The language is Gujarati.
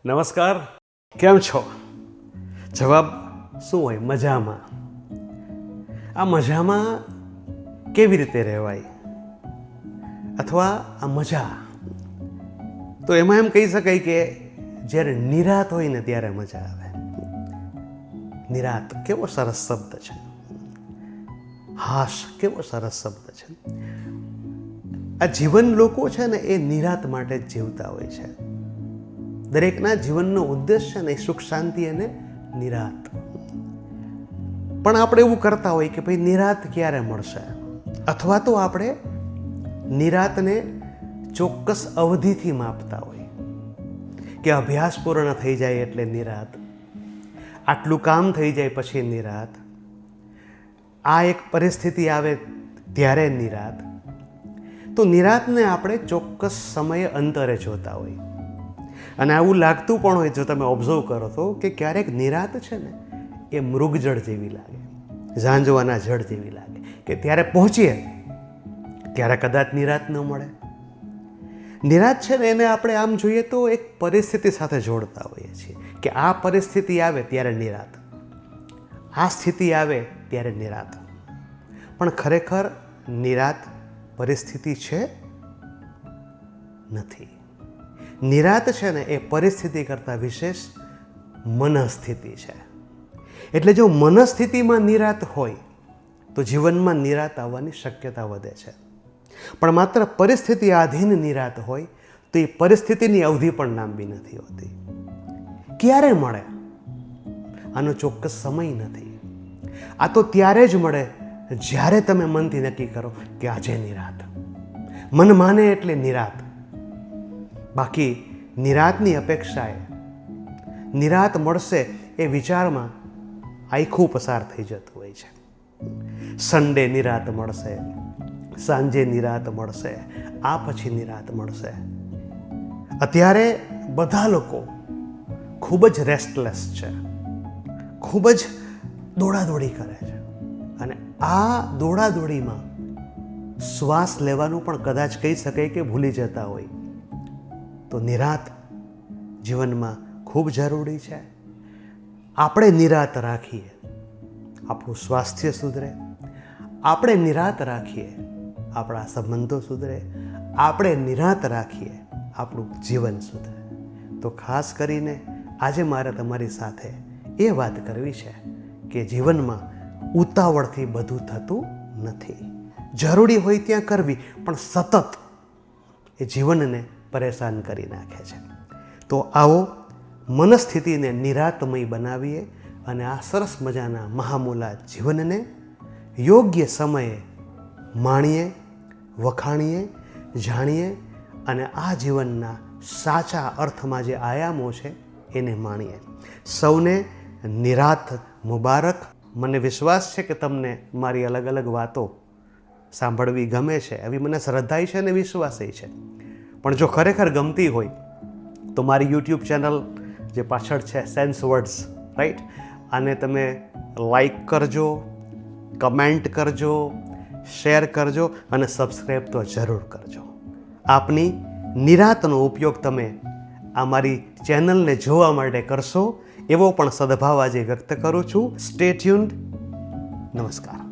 નમસ્કાર, કેમ છો? જવાબ શું હોય? મજામાં. આ મજામાં કેવી રીતે રહેવાય, અથવા આ મજા તો એમાં એમ કહી શકાય કે જ્યારે નિરાત હોય ને ત્યારે મજા આવે. નિરાત કેવો સરસ શબ્દ છે. હાશ કેવો સરસ શબ્દ છે. આ જીવન લોકો છે ને એ નિરાત માટે જ જીવતા હોય છે. દરેકના જીવનનો ઉદ્દેશ છે ને એ સુખ શાંતિ અને નિરાત. પણ આપણે એવું કરતા હોય કે ભાઈ નિરાત ક્યારે મળશે, અથવા તો આપણે નિરાતને ચોક્કસ અવધિથી માપતા હોય કે અભ્યાસ પૂર્ણ થઈ જાય એટલે નિરાત, આટલું કામ થઈ જાય પછી નિરાત, આ એક પરિસ્થિતિ આવે ત્યારે નિરાત. તો નિરાતને આપણે ચોક્કસ સમય અંતરે જોતા હોય. અને આવું લાગતું પણ હોય, જો તમે ઓબ્ઝર્વ કરો તો, કે ક્યારેક નિરાત છે ને એ મૃગજળ જેવી લાગે, ઝાંઝવાના જળ જેવી લાગે, કે ત્યારે પહોંચીએ ત્યારે કદાચ નિરાત ન મળે. નિરાત છે ને એને આપણે આમ જોઈએ તો એક પરિસ્થિતિ સાથે જોડતા હોઈએ છીએ કે આ પરિસ્થિતિ આવે ત્યારે નિરાત, આ સ્થિતિ આવે ત્યારે નિરાત. પણ ખરેખર નિરાત પરિસ્થિતિ છે નથી. નિરાત છે ને એ પરિસ્થિતિ કરતાં વિશેષ મનસ્થિતિ છે. એટલે જો મનસ્થિતિમાં નિરાત હોય તો જીવનમાં નિરાત આવવાની શક્યતા વધે છે. પણ માત્ર પરિસ્થિતિ આધીન નિરાત હોય તો એ પરિસ્થિતિની અવધિ પણ લાંબી નથી હોતી. ક્યારે મળે આનો ચોક્કસ સમય નથી. આ તો ત્યારે જ મળે જ્યારે તમે મનથી નક્કી કરો કે આજે નિરાત. મન માને એટલે નિરાત. બાકી નિરાતની અપેક્ષાએ નિરાત મળશે એ વિચારમાં આખું પસાર થઈ જતું હોય છે. સન્ડે નિરાત મળશે, સાંજે નિરાત મળશે, આ પછી નિરાત મળશે. અત્યારે બધા લોકો ખૂબ જ રેસ્ટલેસ છે, ખૂબ જ દોડાદોડી કરે છે. અને આ દોડાદોડીમાં શ્વાસ લેવાનું પણ કદાચ કહી શકાય કે ભૂલી જતા હોય. તો નિરાત જીવનમાં ખૂબ જરૂરી છે. આપણે નિરાત રાખીએ, આપણું સ્વાસ્થ્ય સુધરે. આપણે નિરાત રાખીએ, આપણા સંબંધો સુધરે. આપણે નિરાત રાખીએ, આપણું જીવન સુધરે. તો ખાસ કરીને આજે મારે તમારી સાથે એ વાત કરવી છે કે જીવનમાં ઉતાવળથી બધું થતું નથી. જરૂરી હોય ત્યાં કરવી, પણ સતત એ જીવનને પરેશાન કરી નાખે છે. તો આવો મનસ્થિતિને નિરાતમય બનાવીએ અને આ સરસ મજાના મહામૂલા જીવનને યોગ્ય સમયે માણીએ, વખાણીએ, જાણીએ અને આ જીવનના સાચા અર્થમાં જે આયામો છે એને માણીએ. સૌને નિરાત મુબારક. મને વિશ્વાસ છે કે તમને મારી અલગ અલગ વાતો સાંભળવી ગમે છે, એવી મને શ્રદ્ધા છે અને વિશ્વાસ છે. પણ જો ખરેખર ગમતી હોય તો મારી યુટ્યુબ ચેનલ જે પાછળ છે સેન્સ વર્ડ્સ, રાઈટ, આને તમે લાઈક કરજો, કમેન્ટ કરજો, શેર કરજો અને સબસ્ક્રાઈબ તો જરૂર કરજો. આપની નિરાતનો ઉપયોગ તમે આ મારી ચેનલને જોવા માટે કરશો એવો પણ સદભાવ આજે વ્યક્ત કરું છું. Stay tuned. નમસ્કાર.